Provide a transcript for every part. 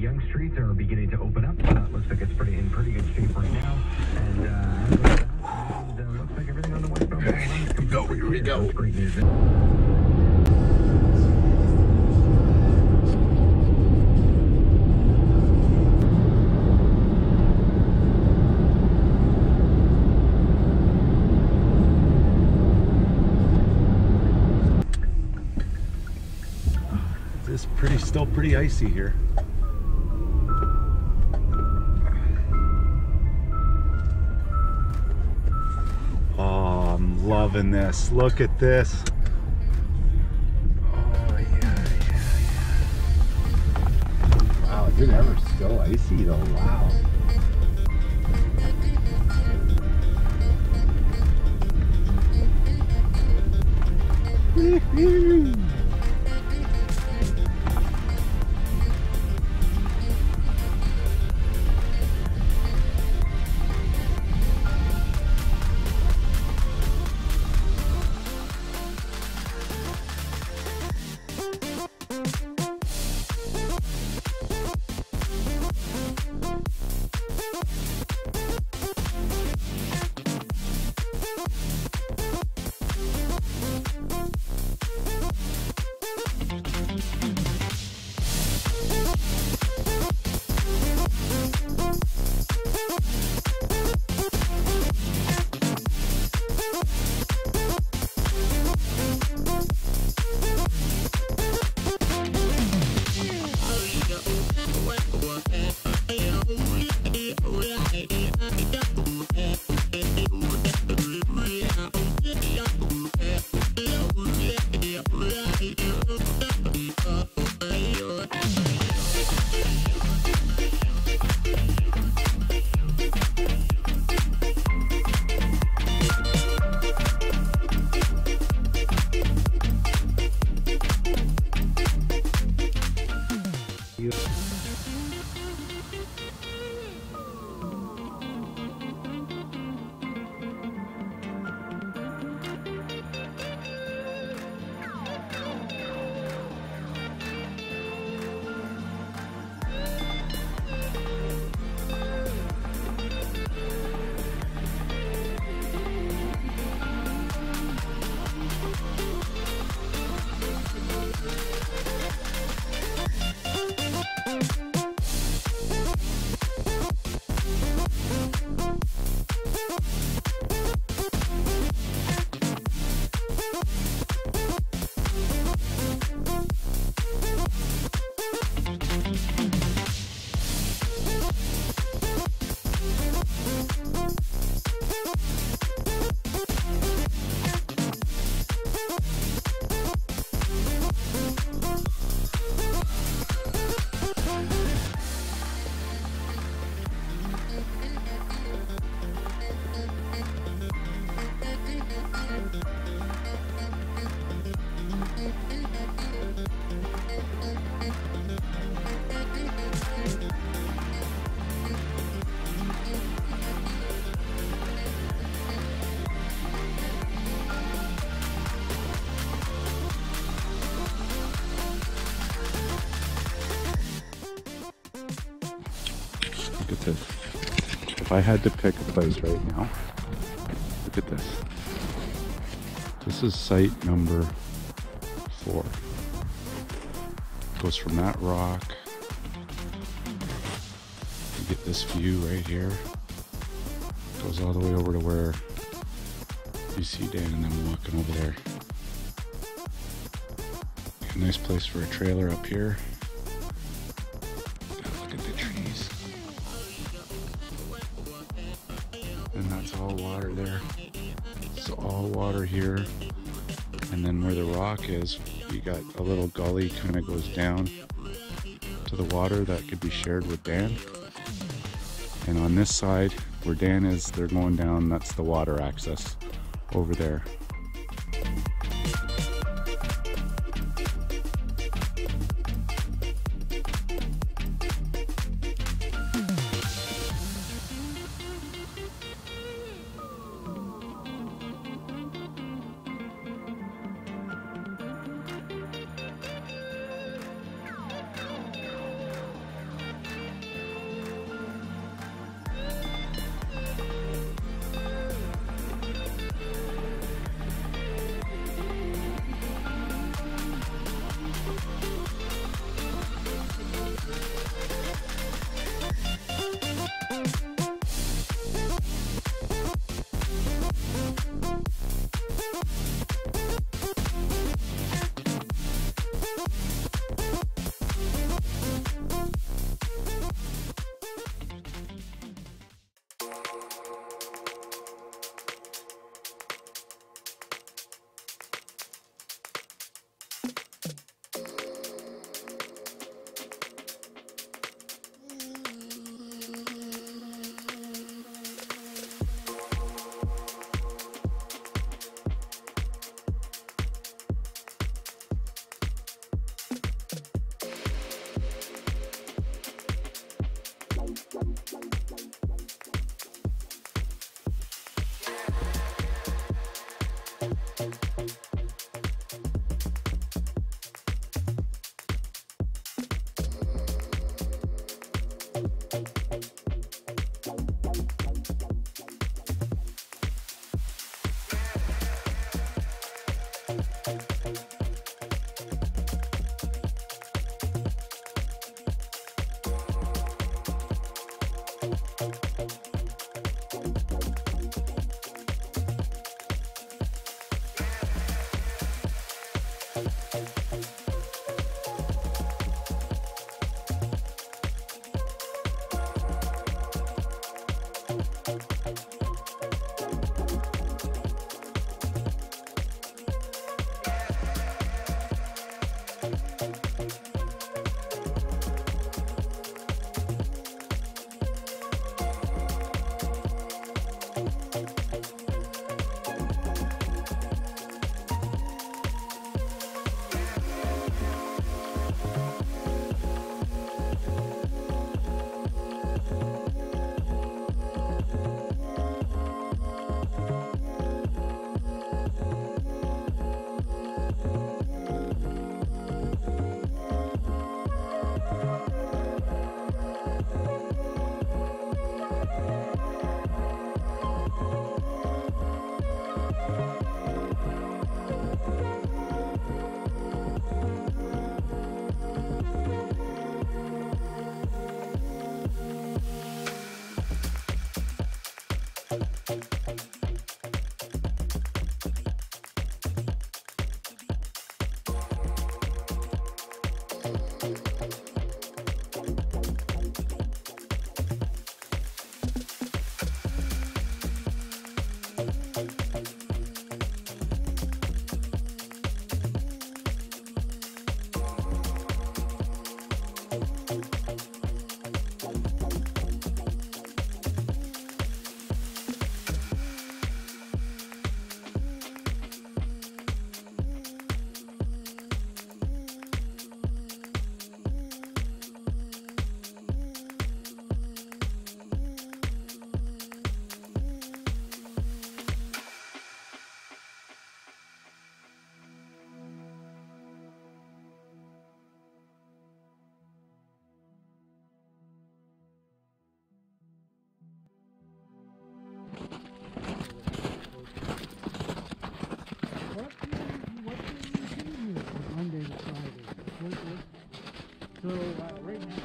Yonge Street are beginning to open up. Looks like it's in pretty good shape right now. And looks like everything on the westbound line is complete. Here we go. That's great news. It's still pretty icy here. Oh, I'm loving this. Look at this. Oh yeah. Wow, is it ever still icy though? Wow. Look at this. If I had to pick a place right now, look at this. This is site number 4. It goes from that rock. You get this view right here. It goes all the way over to where you see Dan and them walking over there. A nice place for a trailer up here. Look at the trees. And that's all water there. It's all water here. And then where the rock is, you got a little gully kind of goes down to the water that could be shared with Dan. And on this side, where Dan is, they're going down, that's the water access over there. So right now,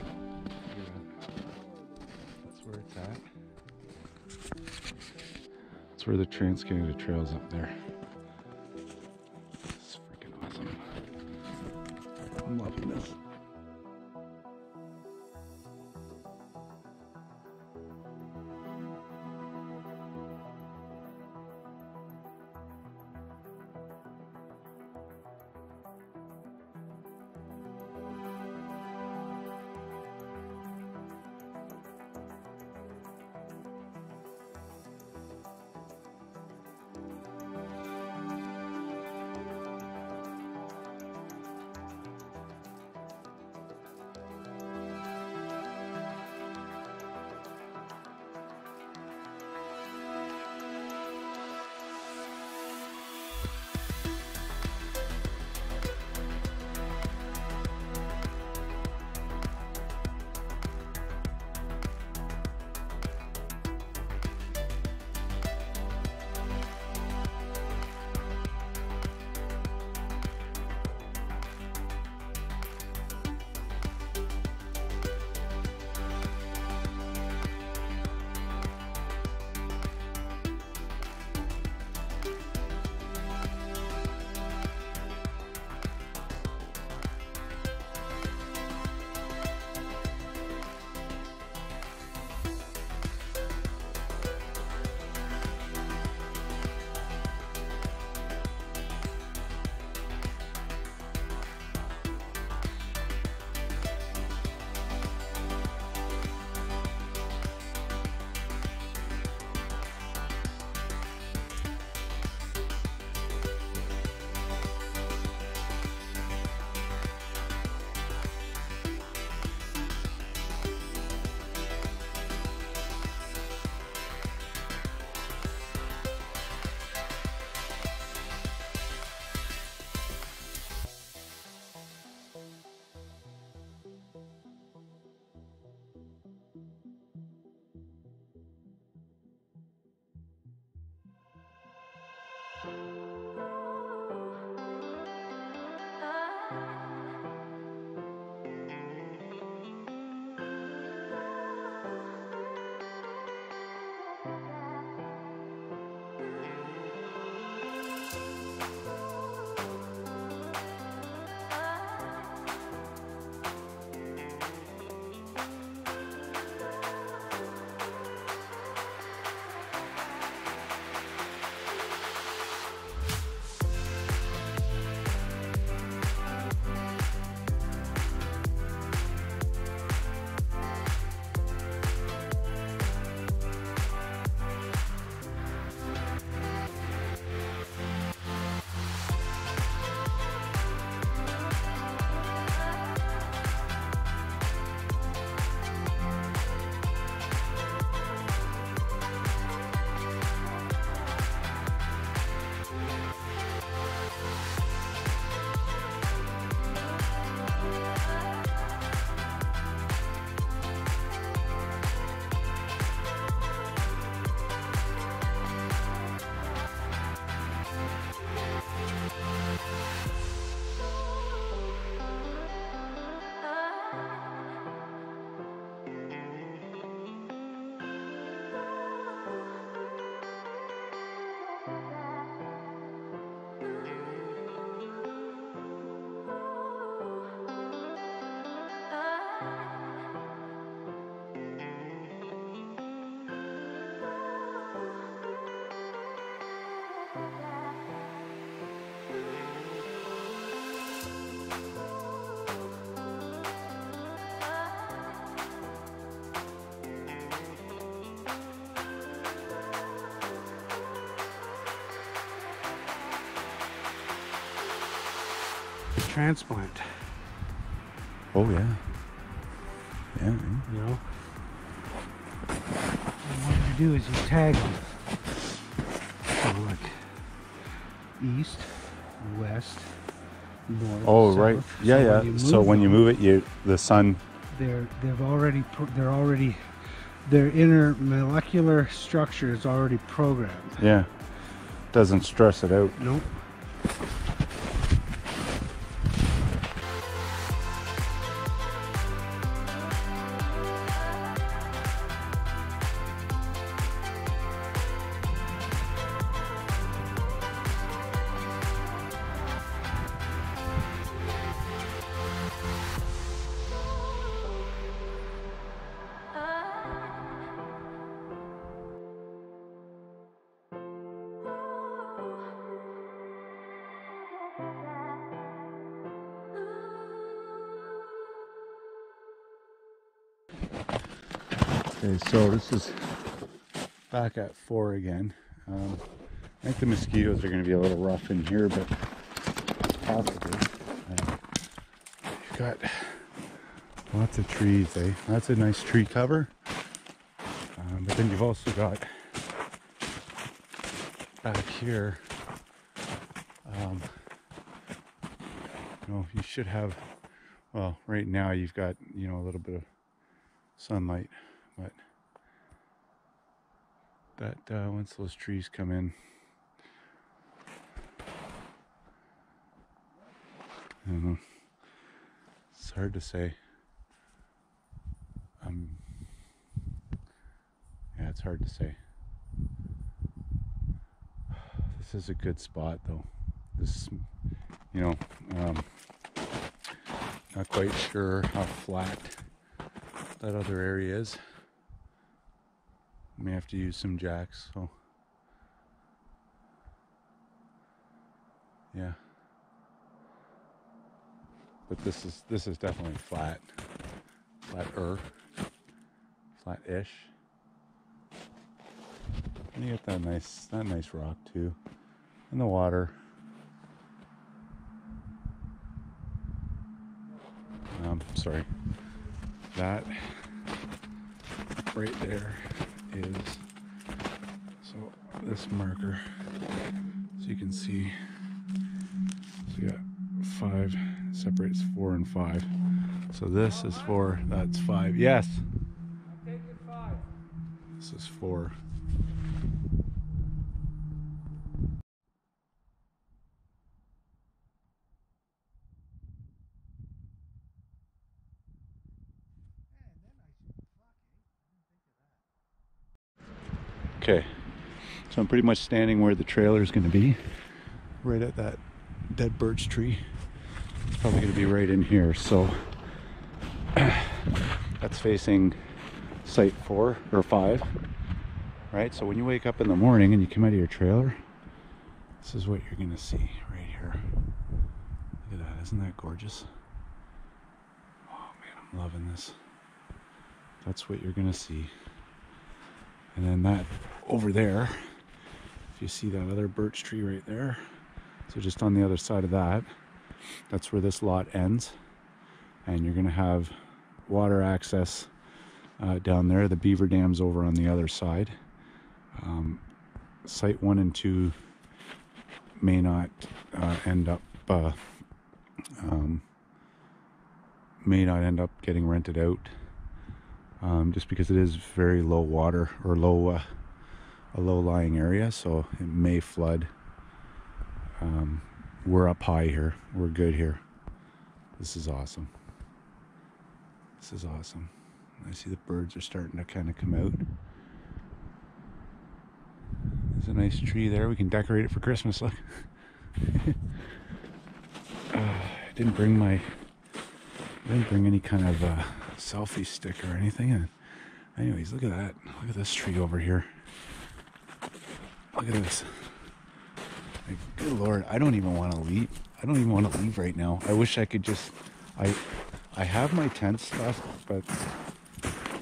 That's where it's at. That's where the Trans-Canada Trail's up there. It's freaking awesome. I'm loving this. transplant. Oh yeah. Yeah. You know? And what you do is you tag them. So like east, west, north. Oh south. right. So Yeah, when yeah. you So move when you them, move it, the sun. Their inner molecular structure is already programmed. Yeah. Doesn't stress it out. Nope. Okay, so this is back at 4 again. I think the mosquitoes are going to be a little rough in here, but possibly. You've got lots of trees, eh? That's a nice tree cover. But then you've also got back here, you should have, well, right now you've got, a little bit of sunlight, but that once those trees come in, I don't know, it's hard to say. Yeah, it's hard to say. This is a good spot though. This, not quite sure how flat that other area is. May have to use some jacks, so yeah. But this is definitely flat. Flat-ish. And you get that nice rock too. And the water. Sorry. That right there is, so this marker, so you can see, so you got 5, separates 4 and 5. So this is 4, that's 5. Yes. I'm taking 5. This is 4. Okay, so I'm pretty much standing where the trailer is going to be, right at that dead birch tree. It's probably going to be right in here, so that's facing site 4 or 5, right? So when you wake up in the morning and you come out of your trailer, this is what you're going to see right here. Look at that, isn't that gorgeous? Oh man, I'm loving this. That's what you're going to see. And then that over there, if you see that other birch tree right there, so just on the other side of that, that's where this lot ends. And you're going to have water access down there. The beaver dam's over on the other side. Site 1 and 2 may not end up getting rented out. Just because it is very low water, or a low-lying area, so it may flood. We're up high here. We're good here. This is awesome. This is awesome. I see the birds are starting to kind of come out. There's a nice tree there. We can decorate it for Christmas. Look. I didn't bring any kind of selfie stick or anything. And anyways, look at that. Look at this tree over here. Look at this. Like, good Lord, I don't even want to leave. I don't even want to leave right now. I wish I could just. I have my tent stuff, but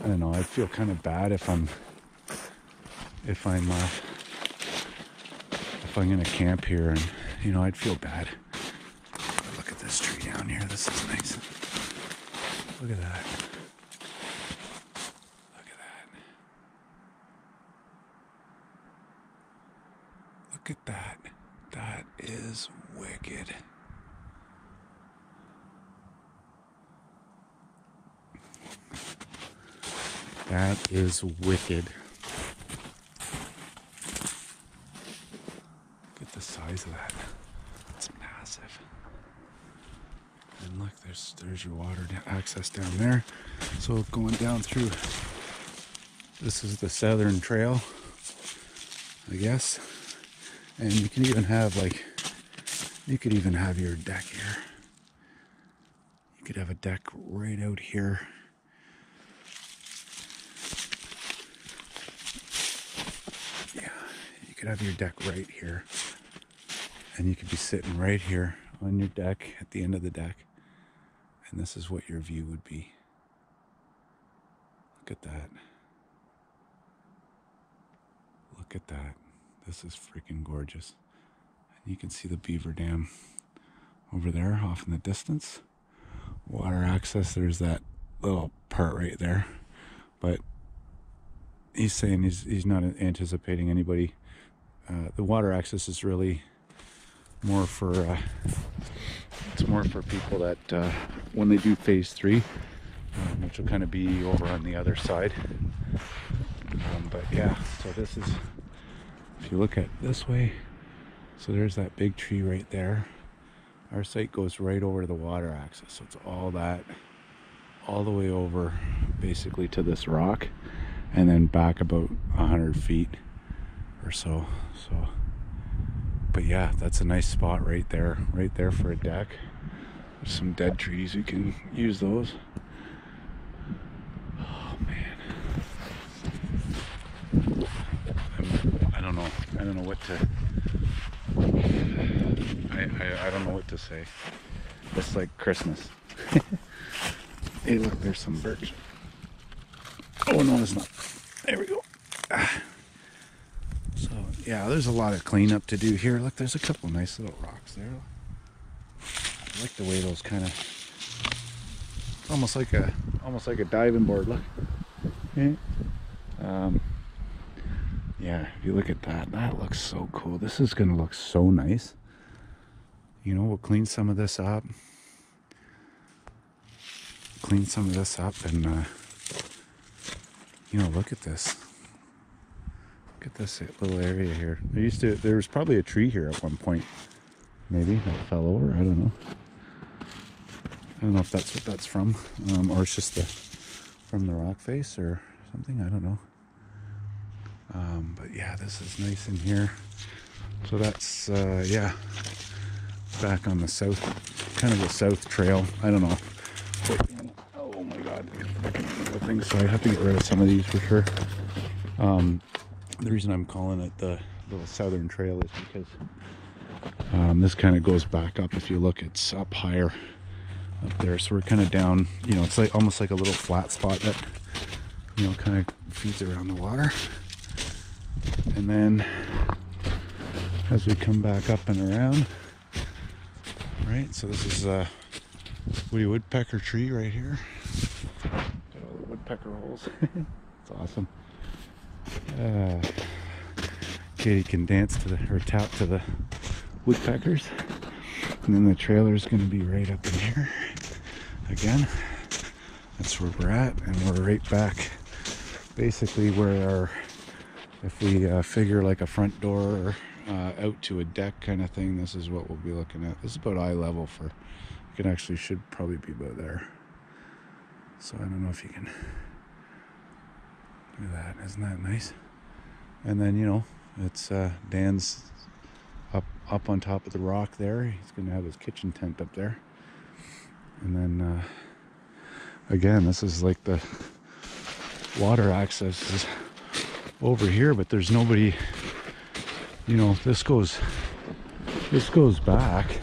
I don't know. I'd feel kind of bad if I'm gonna camp here, and I'd feel bad. Look at this tree this is nice. Look at that. Look at that. Look at that. That is wicked. That is wicked. Look at the size of that. It's massive. And look, there's your water access down there. So going down through, this is the Southern Trail, I guess. And you can even have you could even have your deck here. You could have a deck right out here. Yeah, you could have your deck right here. And you could be sitting right here on your deck at the end of the deck. And this is what your view would be. Look at that. Look at that. This is freaking gorgeous. And you can see the Beaver Dam over there off in the distance. Water access, there's that little part right there. But he's saying he's not anticipating anybody. The water access is really more for it's more for people that when they do phase 3, which will kind of be over on the other side. But yeah, so this is, if you look at this way, so there's that big tree right there. Our site goes right over to the water access, so it's all that, all the way over basically to this rock, and then back about 100 feet or so. But yeah, that's a nice spot right there for a deck. There's some dead trees, you can use those. Oh man, I don't know what to. I don't know what to say. It's like Christmas. Hey, look, there's some birch. Oh no, it's not. There we go. So yeah, there's a lot of cleanup to do here. Look, there's a couple nice little rocks there. I like the way those kind of, almost like a diving board. Look. Yeah, if you look at that, that looks so cool. This is gonna look so nice. You know, we'll clean some of this up. And you know, look at this. Look at this little area here. There was probably a tree here at one point. Maybe that fell over, I don't know. I don't know if that's what that's from, or it's just from the rock face or something, I don't know. But yeah, this is nice in here. So that's, yeah, back on the south, kind of the south trail. I don't know. Wait, oh my God, the thing. So I have to get rid of some of these for sure. The reason I'm calling it the little Southern Trail is because this kind of goes back up. If you look, it's up higher up there. So we're kind of down, you know, it's like almost like a little flat spot that, you know, kind of feeds around the water. And then as we come back up and around, right, so this is a woody woodpecker tree right here. Got all the woodpecker holes. It's awesome. Katie can dance to or tap to the woodpeckers. And then the trailer is going to be right up in here again. That's where we're at, and we're right back basically where our, if we figure like a front door or out to a deck kind of thing, this is what we'll be looking at. This is about eye level for, you can actually, should probably be about there. So I don't know if you can, look at that, isn't that nice? And then, you know, it's Dan's up on top of the rock there. He's gonna have his kitchen tent up there. And then again, this is like the water access is over here, but there's nobody, you know, this goes back,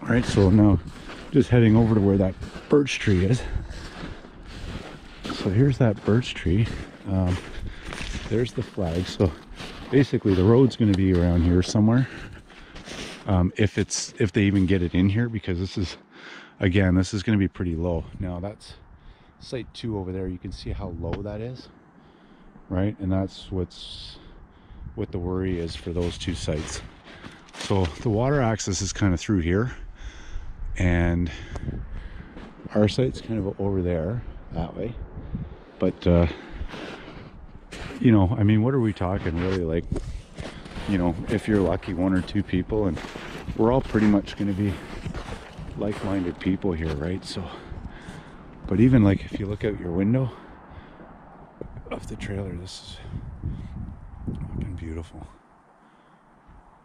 right? So now just heading over to where that birch tree is. So here's that birch tree. There's the flag. So basically the road's going to be around here somewhere. if they even get it in here, because this is, again, this is going to be pretty low. Now that's site 2 over there. You can see how low that is, right? And that's what the worry is for those 2 sites. So the water access is kind of through here, and our site's kind of over there that way. But you know, I mean, what are we talking really? Like, you know, if you're lucky, 1 or 2 people, and we're all pretty much going to be like-minded people here, right? So, but even like if you look out your window of the trailer, this is fucking beautiful.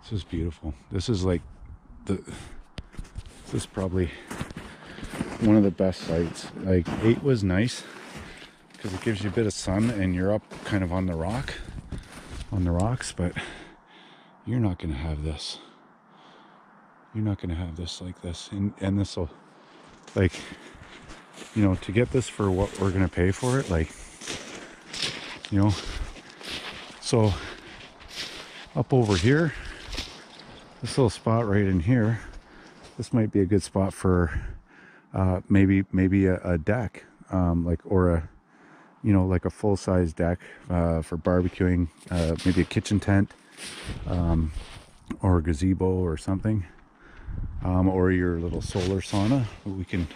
This is beautiful. This is like this is probably one of the best sites. Like 8 was nice because it gives you a bit of sun and you're up kind of on the rocks, but you're not going to have this. You're not going to have this like this. And this will, like, you know, to get this for what we're going to pay for it, like, you know. So up over here, this little spot right in here, this might be a good spot for maybe a deck, like, or a, you know, like a full-size deck for barbecuing, maybe a kitchen tent, or a gazebo or something, or your little solar sauna that we can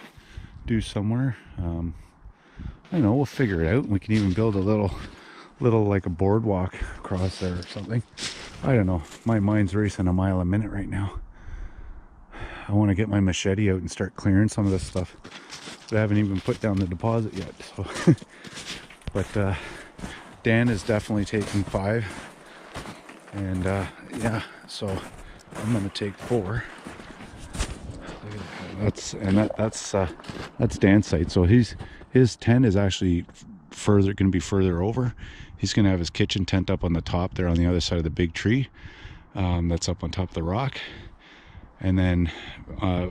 do somewhere. I don't know, we'll figure it out. We can even build a little like a boardwalk across there or something. I don't know, my mind's racing a mile a minute right now. I want to get my machete out and start clearing some of this stuff, but I haven't even put down the deposit yet. So but Dan is definitely taking 5, and yeah, so I'm gonna take 4. That's Dan's site. So his tent is actually going to be further over. He's going to have his kitchen tent up on the top there on the other side of the big tree, that's up on top of the rock. And then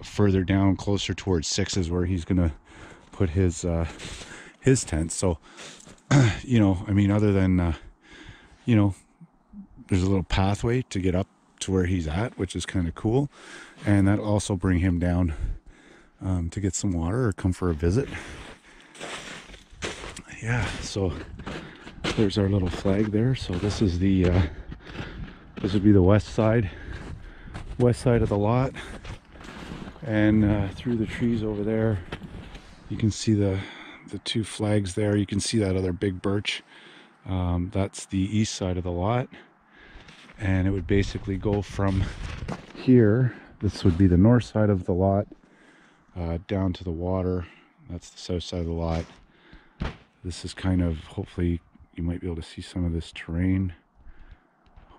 further down, closer towards 6, is where he's going to put his tent. So, you know, I mean, other than, you know, there's a little pathway to get up to where he's at, which is kind of cool. And that'll also bring him down to get some water or come for a visit. Yeah, so there's our little flag there. So this is the this would be the west side of the lot, and through the trees over there you can see the 2 flags there. You can see that other big birch, that's the east side of the lot, and it would basically go from here, this would be the north side of the lot, down to the water. That's the south side of the lot. This is kind of, hopefully you might be able to see some of this terrain.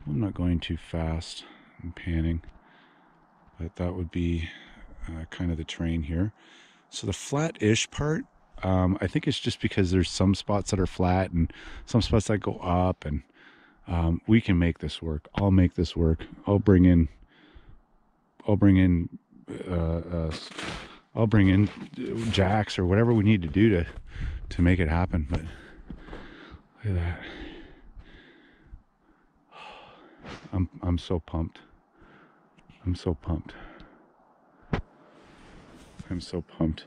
I'm not going too fast, I'm panning, but that would be kind of the terrain here. So the flat-ish part, I think it's just because there's some spots that are flat and some spots that go up, and we can make this work. I'll make this work. I'll bring in jacks or whatever we need to do to make it happen. But look at that. I'm so pumped. I'm so pumped. I'm so pumped.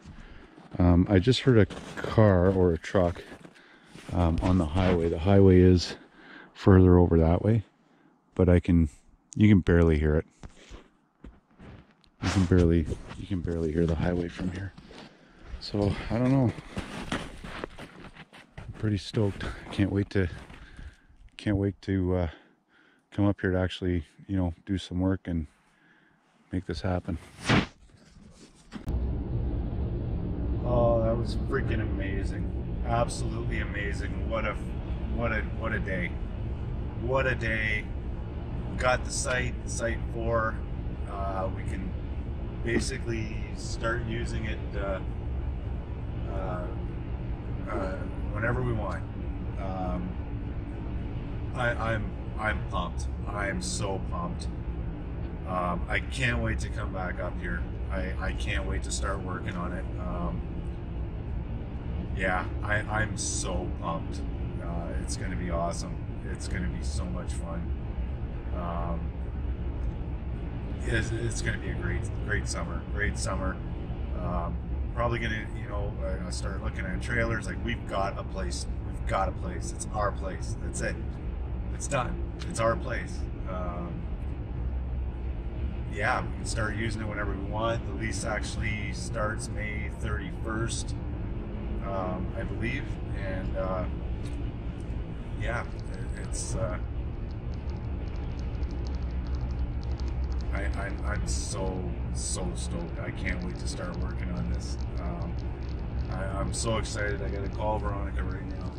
I just heard a car or a truck on the highway. The highway is further over that way, but you can barely hear it. You can barely hear the highway from here. So I don't know. I'm pretty stoked. Can't wait to come up here to actually, you know, do some work and make this happen. Oh, that was freaking amazing. Absolutely amazing. What a day. What a day. Got the site 4. We can basically start using it whenever we want. I'm pumped. I am so pumped. I can't wait to come back up here. I can't wait to start working on it. Yeah, I'm so pumped. It's going to be awesome. It's going to be so much fun. it's going to be a great summer. Probably going to, you know, I start looking at trailers. Like, we've got a place. It's our place. That's it. It's done. It's our place. Yeah, we can start using it whenever we want. The lease actually starts May 31st, I believe, and yeah, it's. I'm so stoked. I can't wait to start working on this. I'm so excited. I got to call Veronica right now.